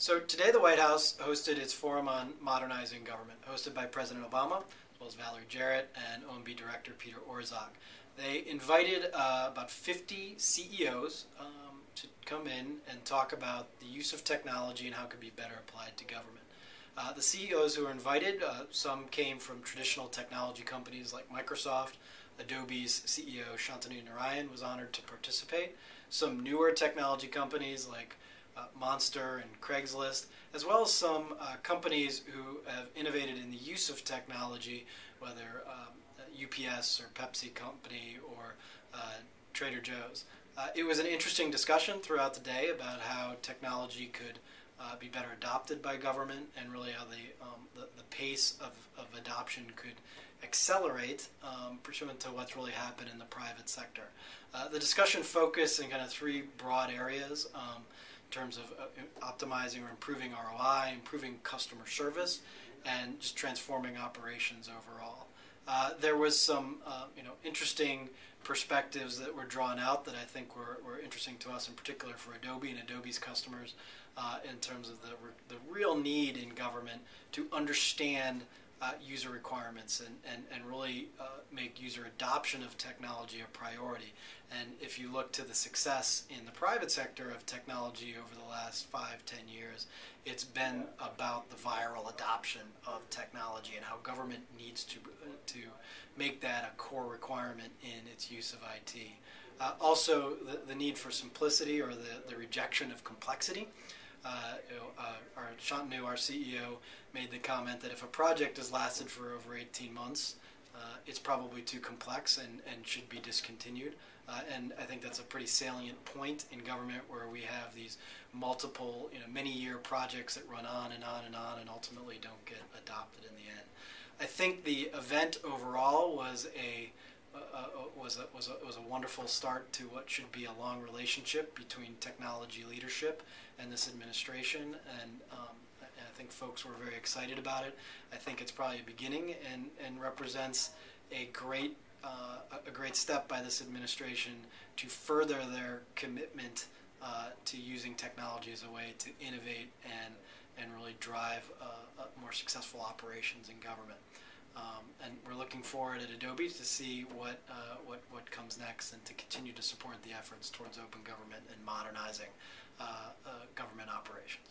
So today the White House hosted its forum on modernizing government, hosted by President Obama, as well as Valerie Jarrett and OMB Director Peter Orszag. They invited about 50 CEOs to come in and talk about the use of technology and how it could be better applied to government. The CEOs who were invited, some came from traditional technology companies like Microsoft. Adobe's CEO Shantanu Narayan was honored to participate. Some newer technology companies like Monster and Craigslist, as well as some companies who have innovated in the use of technology, whether UPS or Pepsi Company or Trader Joe's. It was an interesting discussion throughout the day about how technology could be better adopted by government, and really how the pace of adoption could accelerate pursuant to what's really happened in the private sector. The discussion focused in kind of three broad areas in terms of optimizing or improving ROI, improving customer service, and just transforming operations overall. There was some interesting perspectives that were drawn out that I think were interesting to us, in particular for Adobe and Adobe's customers, in terms of the real need in government to understand user requirements and really make user adoption of technology a priority. And if you look to the success in the private sector of technology over the last 5-10 years, it's been about the viral adoption of technology and how government needs to make that a core requirement in its use of IT. Also, the need for simplicity, or the rejection of complexity. Shantanu, our CEO, made the comment that if a project has lasted for over 18 months, it's probably too complex and should be discontinued. And I think that's a pretty salient point in government, where we have these multiple, many-year projects that run on and on and on and ultimately don't get adopted in the end. I think the event overall was a wonderful start to what should be a long relationship between technology leadership and this administration, and I think folks were very excited about it. I think it's probably a beginning and represents a great step by this administration to further their commitment to using technology as a way to innovate and really drive more successful operations in government. And we're looking forward at Adobe to see what comes next, and to continue to support the efforts towards open government and modernizing government operations.